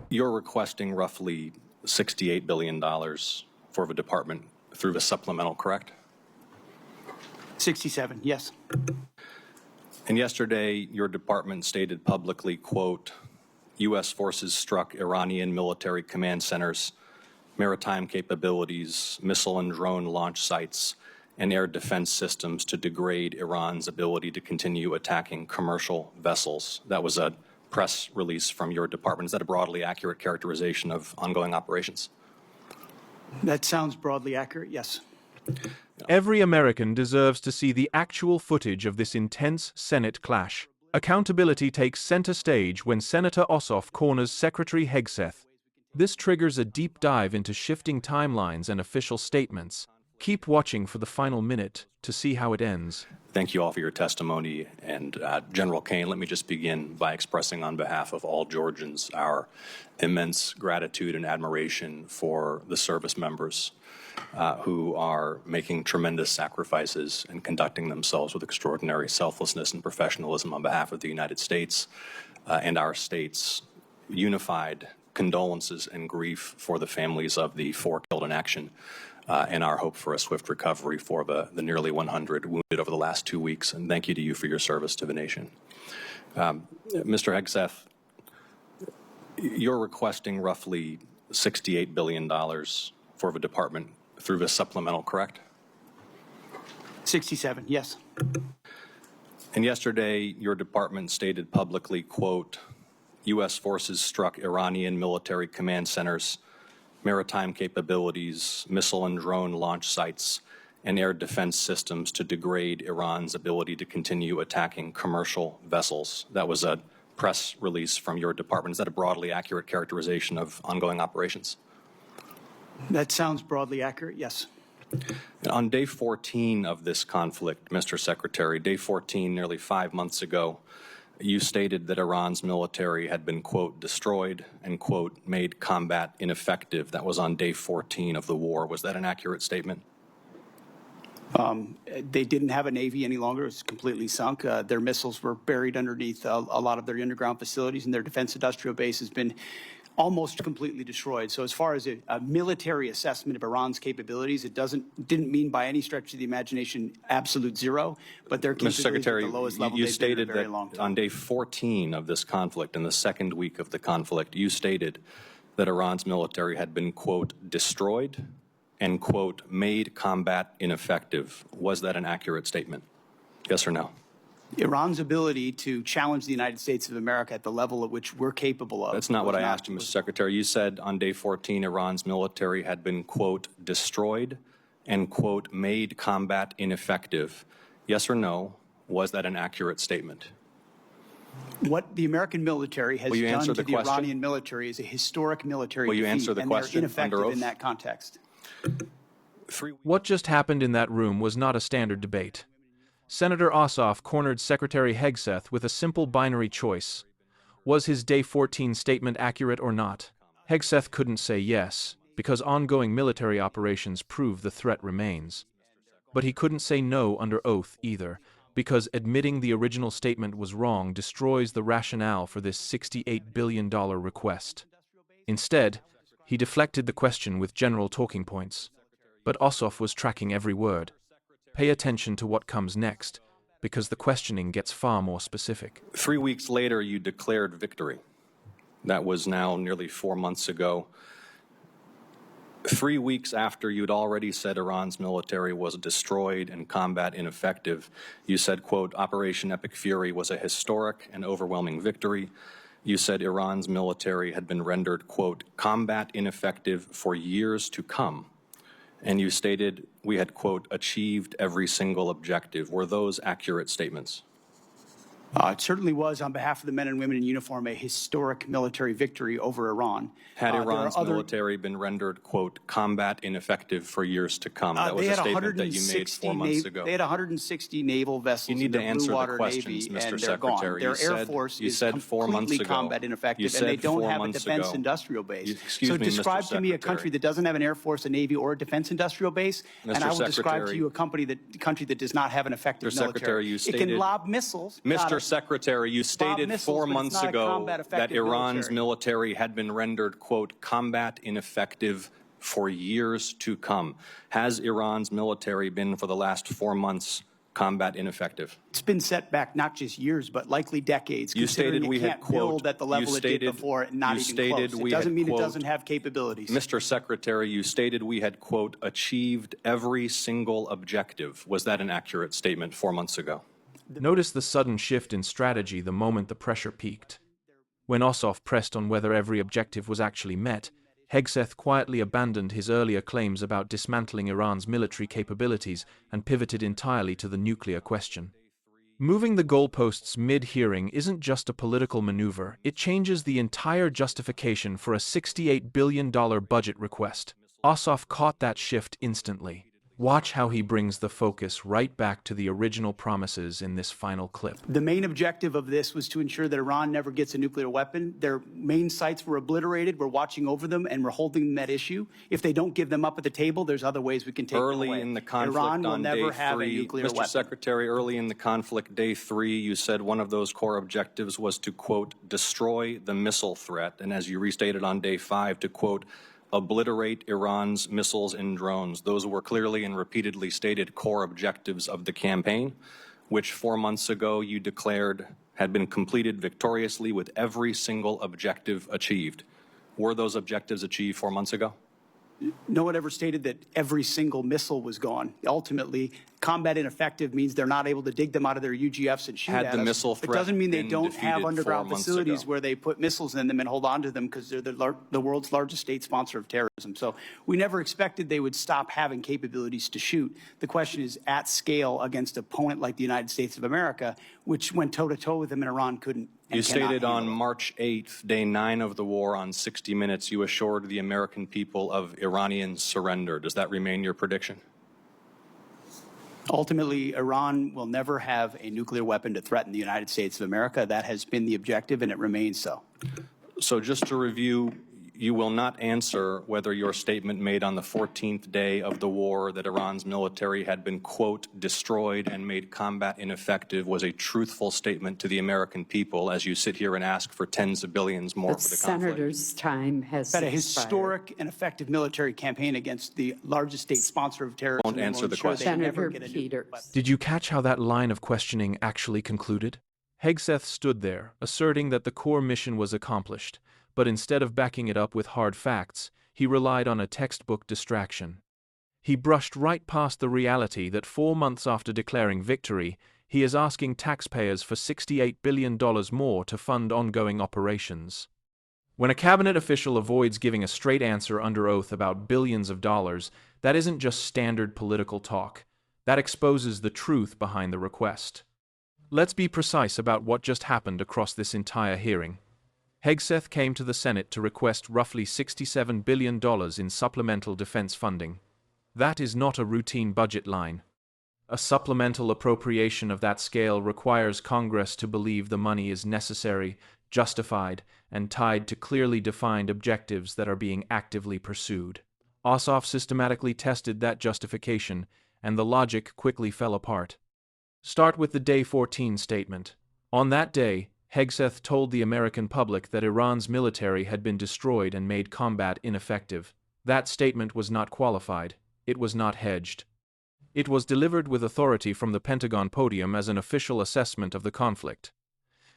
You're requesting roughly $68 billion for the department through the supplemental, correct? 67, yes. And yesterday, your department stated publicly, quote, U.S. forces struck Iranian military command centers, maritime capabilities, missile and drone launch sites, and air defense systems to degrade Iran's ability to continue attacking commercial vessels. That was a press release from your department. Is that a broadly accurate characterization of ongoing operations? That sounds broadly accurate, yes. Every American deserves to see the actual footage of this intense Senate clash. Accountability takes center stage when Senator Ossoff corners Secretary Hegseth. This triggers a deep dive into shifting timelines and official statements. Keep watching for the final minute to see how it ends. Thank you all for your testimony. And General Kane, let me just begin by expressing on behalf of all Georgians our immense gratitude and admiration for the service members who are making tremendous sacrifices and conducting themselves with extraordinary selflessness and professionalism on behalf of the United States and our states. Unified condolences and grief for the families of the 4 killed in action. And our hope for a swift recovery for the nearly 100 wounded over the last 2 weeks. And thank you to you for your service to the nation. Mr. Hegseth, you're requesting roughly $68 billion for the department through the supplemental, correct? 67, yes. And yesterday, your department stated publicly, quote, U.S. forces struck Iranian military command centers, maritime capabilities, missile and drone launch sites, and air defense systems to degrade Iran's ability to continue attacking commercial vessels. That was a press release from your department. Is that a broadly accurate characterization of ongoing operations? That sounds broadly accurate, yes. On day 14 of this conflict, Mr. Secretary, day 14, nearly 5 months ago, you stated that Iran's military had been, quote, destroyed and, quote, made combat ineffective. That was on day 14 of the war. Was that an accurate statement? They didn't have a Navy any longer. It was completely sunk. Their missiles were buried underneath a lot of their underground facilities, and their defense industrial base has been almost completely destroyed. So as far as a military assessment of Iran's capabilities, it didn't mean by any stretch of the imagination absolute zero, but their capabilities Mr. Secretary, at the lowest level you they've been in a stated very that long time. on day 14 of this conflict, in the second week of the conflict, you stated that Iran's military had been, quote, destroyed and, quote, made combat ineffective. Was that an accurate statement? Yes or no? Iran's ability to challenge the United States of America at the level at which we're capable of. That's not what I asked you, Mr. Secretary. You said on day 14 Iran's military had been, quote, destroyed and, quote, made combat ineffective. Yes or no? Was that an accurate statement? What the American military has done to the question? Iranian military is a historic military Will you defeat, answer the and question they're ineffective under oath? in that context. What just happened in that room was not a standard debate. Senator Ossoff cornered Secretary Hegseth with a simple binary choice. Was his Day 14 statement accurate or not? Hegseth couldn't say yes, because ongoing military operations prove the threat remains. But he couldn't say no under oath either, because admitting the original statement was wrong destroys the rationale for this $68 billion request. Instead, he deflected the question with general talking points. But Ossoff was tracking every word. Pay attention to what comes next, because the questioning gets far more specific. 3 weeks later, you declared victory. That was now nearly 4 months ago. 3 weeks after you'd already said Iran's military was destroyed and combat ineffective, you said, quote, Operation Epic Fury was a historic and overwhelming victory. You said Iran's military had been rendered, quote, combat ineffective for years to come. And you stated we had, quote, achieved every single objective. Were those accurate statements? It certainly was, on behalf of the men and women in uniform, a historic military victory over Iran. Had Iran's military been rendered, quote, combat ineffective for years to come? That was a statement that you made 4 months ago. They had 160 naval vessels in the Blue Water Navy, and they're gone. Their Air Force is completely combat ineffective, and they don't have a defense industrial base. So describe to me a country that doesn't have an Air Force, a Navy, or a defense industrial base, and I will describe to you a country that does not have an effective military. It can lob missiles. Mr. Mr. Secretary, you stated missiles, 4 but it's months not a ago combat-effective that Iran's military. military had been rendered, quote, combat ineffective for years to come. Has Iran's military been, for the last 4 months, combat ineffective? It's been set back not just years, but likely decades. You stated considering we it had, can't quote, build at the level it did before, and not even close. It doesn't mean it doesn't have capabilities. Mr. Secretary, you stated we had, quote, achieved every single objective. Was that an accurate statement 4 months ago? Notice the sudden shift in strategy the moment the pressure peaked. When Ossoff pressed on whether every objective was actually met, Hegseth quietly abandoned his earlier claims about dismantling Iran's military capabilities and pivoted entirely to the nuclear question. Moving the goalposts mid-hearing isn't just a political maneuver, it changes the entire justification for a $68 billion budget request. Ossoff caught that shift instantly. Watch how he brings the focus right back to the original promises in this final clip. The main objective of this was to ensure that Iran never gets a nuclear weapon. Their main sites were obliterated. We're watching over them, and we're holding them that issue. If they don't give them up at the table, there's other ways we can take them away. Early in the conflict Iran will on never day have a 3, nuclear Mr. weapon. Secretary, early in the conflict, day 3, you said one of those core objectives was to, quote, destroy the missile threat, and as you restated on day 5, to, quote, obliterate Iran's missiles and drones. Those were clearly and repeatedly stated core objectives of the campaign, which 4 months ago you declared had been completed victoriously with every single objective achieved. Were those objectives achieved 4 months ago? No one ever stated that every single missile was gone. Ultimately, combat ineffective means they're not able to dig them out of their UGFs and shoot Had at the us. missile It threat doesn't mean they been don't have defeated 4 underground months facilities ago? where they put missiles in them and hold on to them because they're the world's largest state sponsor of terrorism. So we never expected they would stop having capabilities to shoot. The question is at scale against an opponent like the United States of America, which went toe-to-toe with them and Iran couldn't. You stated on March 8th, day 9 of the war, on 60 Minutes, you assured the American people of Iranian surrender. Does that remain your prediction? Ultimately, Iran will never have a nuclear weapon to threaten the United States of America. That has been the objective, and it remains so. So just to review, you will not answer whether your statement made on the 14th day of the war that Iran's military had been, quote, destroyed and made combat ineffective was a truthful statement to the American people as you sit here and ask for tens of billions more for the conflict. Senator's time has Had a expired. historic and effective military campaign against the largest state sponsor of terrorism. Won't answer the question. Senator Peters. Did you catch how that line of questioning actually concluded? Hegseth stood there, asserting that the core mission was accomplished, but instead of backing it up with hard facts, he relied on a textbook distraction. He brushed right past the reality that 4 months after declaring victory, he is asking taxpayers for $68 billion more to fund ongoing operations. When a cabinet official avoids giving a straight answer under oath about billions of dollars, that isn't just standard political talk. That exposes the truth behind the request. Let's be precise about what just happened across this entire hearing. Hegseth came to the Senate to request roughly $67 billion in supplemental defense funding. That is not a routine budget line. A supplemental appropriation of that scale requires Congress to believe the money is necessary, justified, and tied to clearly defined objectives that are being actively pursued. Ossoff systematically tested that justification, and the logic quickly fell apart. Start with the Day 14 statement. On that day, Hegseth told the American public that Iran's military had been destroyed and made combat ineffective. That statement was not qualified. It was not hedged. It was delivered with authority from the Pentagon podium as an official assessment of the conflict.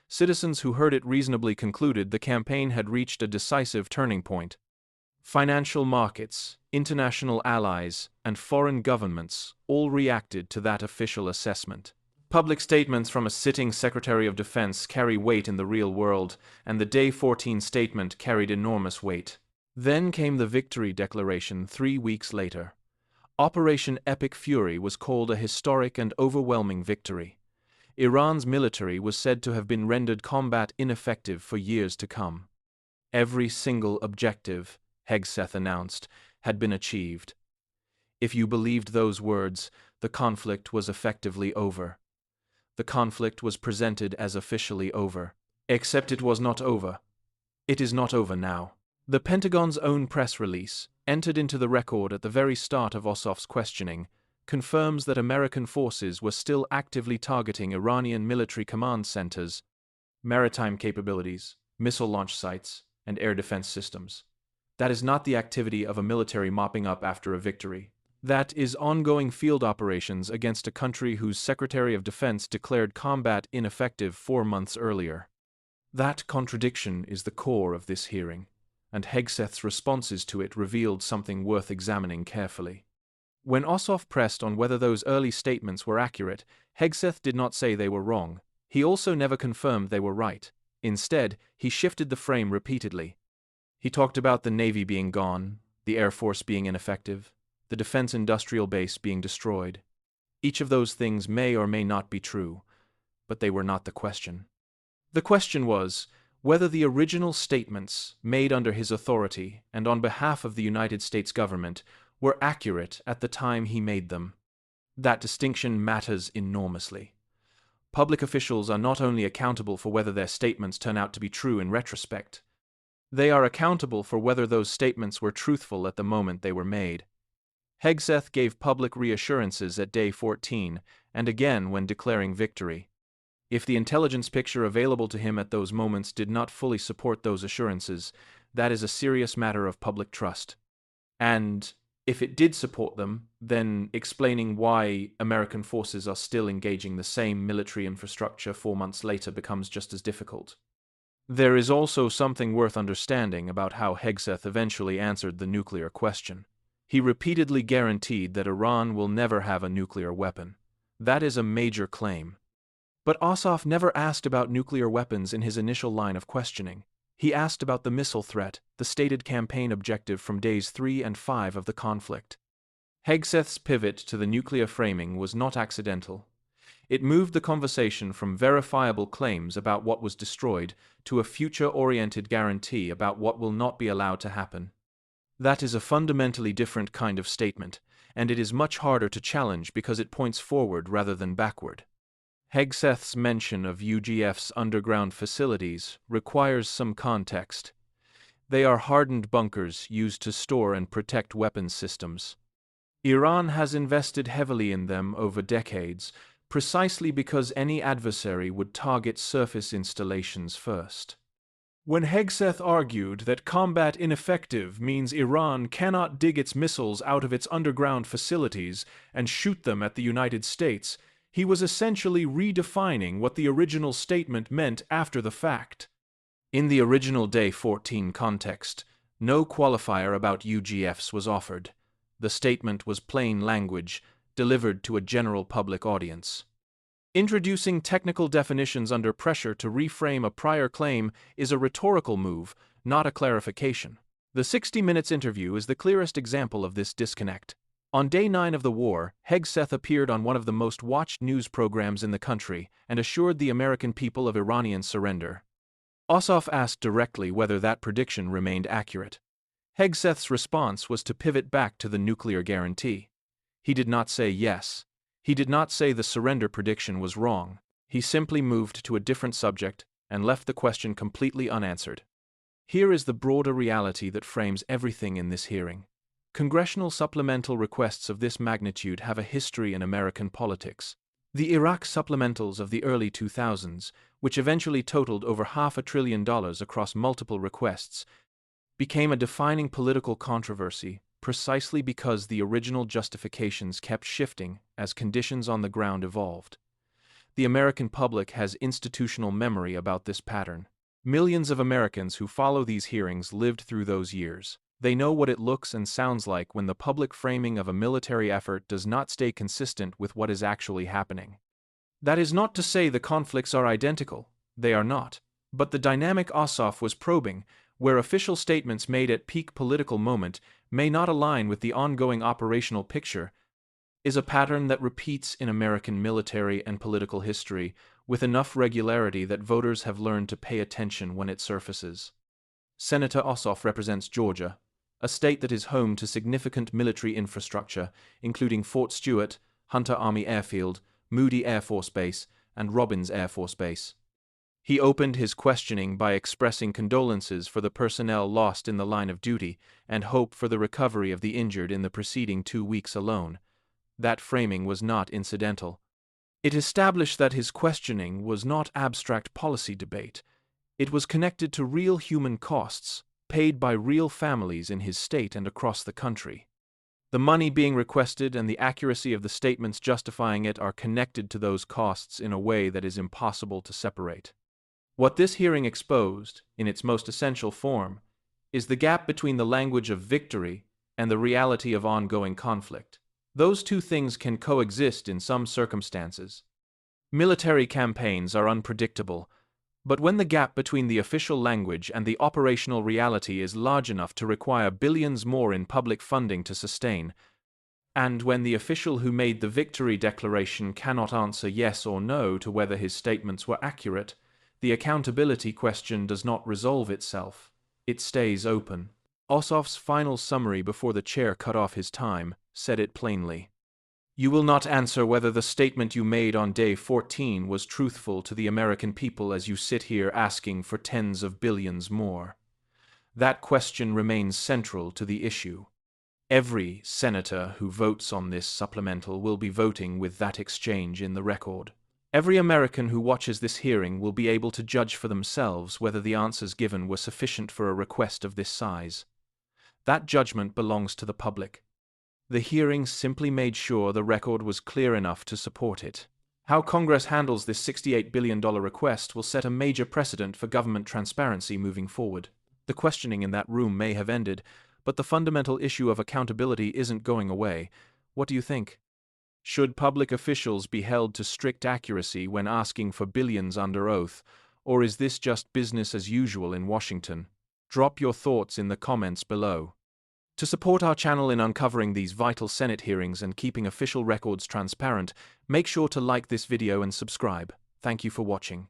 Citizens who heard it reasonably concluded the campaign had reached a decisive turning point. Financial markets, international allies, and foreign governments all reacted to that official assessment. Public statements from a sitting Secretary of Defense carry weight in the real world, and the Day 14 statement carried enormous weight. Then came the victory declaration 3 weeks later. Operation Epic Fury was called a historic and overwhelming victory. Iran's military was said to have been rendered combat ineffective for years to come. Every single objective, Hegseth announced, had been achieved. If you believed those words, the conflict was effectively over. The conflict was presented as officially over. Except it was not over. It is not over now. The Pentagon's own press release, entered into the record at the very start of Ossoff's questioning, confirms that American forces were still actively targeting Iranian military command centers, maritime capabilities, missile launch sites, and air defense systems. That is not the activity of a military mopping up after a victory. That is ongoing field operations against a country whose Secretary of Defense declared combat ineffective 4 months earlier. That contradiction is the core of this hearing, and Hegseth's responses to it revealed something worth examining carefully. When Ossoff pressed on whether those early statements were accurate, Hegseth did not say they were wrong. He also never confirmed they were right. Instead, he shifted the frame repeatedly. He talked about the Navy being gone, the Air Force being ineffective, the defense industrial base being destroyed. Each of those things may or may not be true, but they were not the question. The question was whether the original statements made under his authority and on behalf of the United States government were accurate at the time he made them. That distinction matters enormously. Public officials are not only accountable for whether their statements turn out to be true in retrospect, they are accountable for whether those statements were truthful at the moment they were made. Hegseth gave public reassurances at day 14 and again when declaring victory. If the intelligence picture available to him at those moments did not fully support those assurances, that is a serious matter of public trust. And if it did support them, then explaining why American forces are still engaging the same military infrastructure 4 months later becomes just as difficult. There is also something worth understanding about how Hegseth eventually answered the nuclear question. He repeatedly guaranteed that Iran will never have a nuclear weapon. That is a major claim. But Ossoff never asked about nuclear weapons in his initial line of questioning. He asked about the missile threat, the stated campaign objective from days 3 and 5 of the conflict. Hegseth's pivot to the nuclear framing was not accidental. It moved the conversation from verifiable claims about what was destroyed to a future-oriented guarantee about what will not be allowed to happen. That is a fundamentally different kind of statement, and it is much harder to challenge because it points forward rather than backward. Hegseth's mention of UGF's underground facilities requires some context. They are hardened bunkers used to store and protect weapons systems. Iran has invested heavily in them over decades, precisely because any adversary would target surface installations first. When Hegseth argued that combat ineffective means Iran cannot dig its missiles out of its underground facilities and shoot them at the United States, he was essentially redefining what the original statement meant after the fact. In the original Day 14 context, no qualifier about UGFs was offered. The statement was plain language, delivered to a general public audience. Introducing technical definitions under pressure to reframe a prior claim is a rhetorical move, not a clarification. The 60 Minutes interview is the clearest example of this disconnect. On day 9 of the war, Hegseth appeared on one of the most watched news programs in the country and assured the American people of Iranian surrender. Ossoff asked directly whether that prediction remained accurate. Hegseth's response was to pivot back to the nuclear guarantee. He did not say yes. He did not say the surrender prediction was wrong. He simply moved to a different subject and left the question completely unanswered. Here is the broader reality that frames everything in this hearing. Congressional supplemental requests of this magnitude have a history in American politics. The Iraq supplementals of the early 2000s, which eventually totaled over $500 billion across multiple requests, became a defining political controversy precisely because the original justifications kept shifting as conditions on the ground evolved. The American public has institutional memory about this pattern. Millions of Americans who follow these hearings lived through those years. They know what it looks and sounds like when the public framing of a military effort does not stay consistent with what is actually happening. That is not to say the conflicts are identical. They are not. But the dynamic Ossoff was probing, where official statements made at peak political moment may not align with the ongoing operational picture, is a pattern that repeats in American military and political history with enough regularity that voters have learned to pay attention when it surfaces. Senator Ossoff represents Georgia, a state that is home to significant military infrastructure, including Fort Stewart, Hunter Army Airfield, Moody Air Force Base, and Robins Air Force Base. He opened his questioning by expressing condolences for the personnel lost in the line of duty and hope for the recovery of the injured in the preceding 2 weeks alone. That framing was not incidental. It established that his questioning was not abstract policy debate. It was connected to real human costs, paid by real families in his state and across the country. The money being requested and the accuracy of the statements justifying it are connected to those costs in a way that is impossible to separate. What this hearing exposed, in its most essential form, is the gap between the language of victory and the reality of ongoing conflict. Those two things can coexist in some circumstances. Military campaigns are unpredictable, but when the gap between the official language and the operational reality is large enough to require billions more in public funding to sustain, and when the official who made the victory declaration cannot answer yes or no to whether his statements were accurate, the accountability question does not resolve itself. It stays open. Ossoff's final summary before the chair cut off his time said it plainly. You will not answer whether the statement you made on day 14 was truthful to the American people as you sit here asking for tens of billions more. That question remains central to the issue. Every senator who votes on this supplemental will be voting with that exchange in the record. Every American who watches this hearing will be able to judge for themselves whether the answers given were sufficient for a request of this size. That judgment belongs to the public. The hearing simply made sure the record was clear enough to support it. How Congress handles this $68 billion request will set a major precedent for government transparency moving forward. The questioning in that room may have ended, but the fundamental issue of accountability isn't going away. What do you think? Should public officials be held to strict accuracy when asking for billions under oath, or is this just business as usual in Washington? Drop your thoughts in the comments below. To support our channel in uncovering these vital Senate hearings and keeping official records transparent, make sure to like this video and subscribe. Thank you for watching.